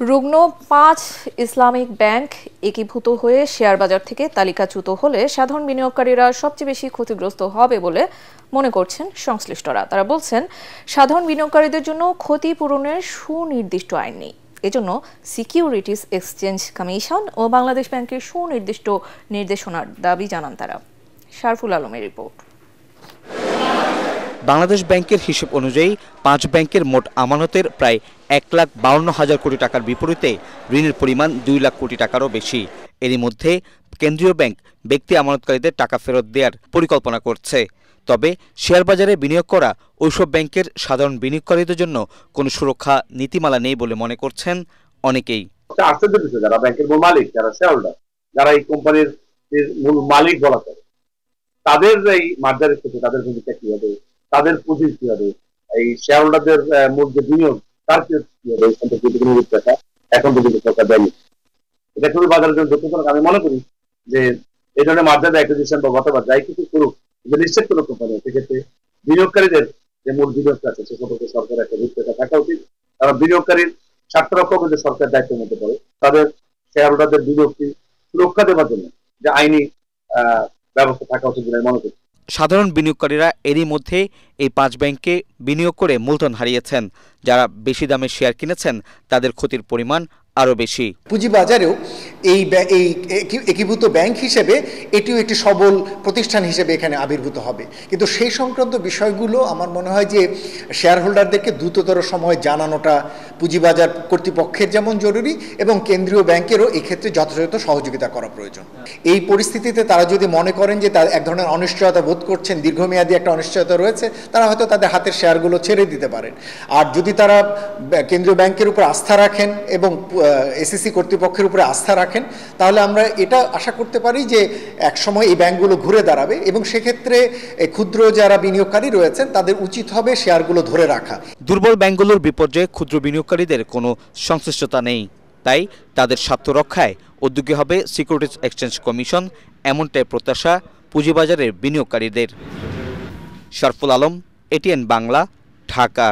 রুগ্ন ৫ Islamic bank একীভূত হয়ে শেয়ার বাজার থেকে তালিকাচ্যুত হলে সাধারণ বিনিয়োগকারীরা সবচেয়ে বেশি ক্ষতিগ্রস্ত হবে বলে মনে করছেন সংশ্লিষ্টরা। তারা বলছেন, সাধারণ বিনিয়োগকারীদের জন্য ক্ষতিপূরণের সুনির্দিষ্ট আইন নেই। এজন্য সিকিউরিটিজ এক্সচেঞ্জ কমিশন ও বাংলাদেশ ব্যাংকের সুনির্দিষ্ট নির্দেশনার দাবি জানান তারা। শারফুল আলমের রিপোর্ট। বাংলাদেশ ব্যাংকের হিসেব অনুযায়ী ৫ ব্যাংকের মোট আমানতের প্রায় ১,৫২,০০০ কোটি টাকার বিপরীতে ঋণের পরিমাণ ২ লাখ কোটি টাকারও বেশি। এরই মধ্যে কেন্দ্রীয় ব্যাংক ব্যক্তি আমানতকারীদের টাকা ফেরত দেওয়ার পরিকল্পনা করছে। তবে শেয়ার বাজারে বিনিয়োগ করা ওইসব ব্যাংকের সাধারণ বিনিয়োগকারীদের জন্য কোনো সুরক্ষা নীতিমালা নেই বলে মনে করছেন অনেকেই। যারা ব্যাংকের মূল মালিক, যারা শেয়ার হোল্ডার, যারা এই কোম্পানির মূল মালিক বলা যায়, তাদের এই মার্জারের ক্ষেত্রে তাদের ভূমিকা কি হবে, তাদের পুঁজি কি হবে, এই শেয়ার হোল্ডারদের মূল যে বিনিয়োগ তার কি হবে, এই সম্পর্কে কোনো রূপরেখা এখন পর্যন্ত সরকার দেয়নি। এটা খুবই বাজারের জন্য দুঃখজনক। আমি মনে করি যে এই ধরনের মার্জার অ্যাকুইজিশন বা গতবার যাই কিছু করুক, যে নিশ্চিত কোনো কোম্পানি সেক্ষেত্রে বিনিয়োগকারীদের যে মূল বিনিয়োগটা আছে সে সম্পর্কে সরকার একটা রূপরেখা থাকা উচিত। কারণ বিনিয়োগকারীর স্বার্থ রক্ষা করতে সরকার দায়িত্বের মধ্যে পড়ে, তাদের শেয়ার হোল্ডারদের বিনিয়োগটি সুরক্ষা দেওয়ার জন্য যে আইনি ব্যবস্থা থাকা উচিত বলে মনে করি। সাধারণ বিনিয়োগকারীরা এরই মধ্যে এই ৫ ব্যাংকে বিনিয়োগ করে মূলধন হারিয়েছেন। যারা বেশি দামে শেয়ার কিনেছেন তাদের ক্ষতির পরিমাণ আরও বেশি। পুঁজিবাজারেও এই একীভূত ব্যাংক হিসেবে এটিও একটি সবল প্রতিষ্ঠান হিসেবে এখানে আবির্ভূত হবে। কিন্তু সেই সংক্রান্ত বিষয়গুলো আমার মনে হয় যে শেয়ার হোল্ডারদেরকে দ্রুততর সময় জানানোটা পুঁজিবাজার কর্তৃপক্ষের যেমন জরুরি এবং কেন্দ্রীয় ব্যাংকেরও এক্ষেত্রে যথাযথ সহযোগিতা করা প্রয়োজন। এই পরিস্থিতিতে তারা যদি মনে করেন যে তার এক ধরনের অনিশ্চয়তা বোধ করছেন, দীর্ঘমেয়াদী একটা অনিশ্চয়তা রয়েছে, তারা হয়তো তাদের হাতের শেয়ারগুলো ছেড়ে দিতে পারেন। আর যদি তারা কেন্দ্রীয় ব্যাংকের উপর আস্থা রাখেন এবং এসিসি কর্তৃপক্ষের উপরে আস্থা রাখেন, তাহলে আমরা এটা আশা করতে পারি যে একসময় এই ব্যাংকগুলো ঘুরে দাঁড়াবে এবং সেক্ষেত্রে ক্ষুদ্র যারা বিনিয়োগকারী রয়েছেন তাদের উচিত হবে শেয়ারগুলো ধরে রাখা। দুর্বল ব্যাংকগুলোর বিপর্যয়ে ক্ষুদ্র বিনিয়োগকারীদের কোনো সংশ্লিষ্টতা নেই, তাই তাদের স্বার্থ রক্ষায় উদ্যোগী হবে সিকিউরিটিজ এক্সচেঞ্জ কমিশন, এমনটাই প্রত্যাশা পুঁজিবাজারের বিনিয়োগকারীদের। শারফুল আলম, এটিএন বাংলা, ঢাকা।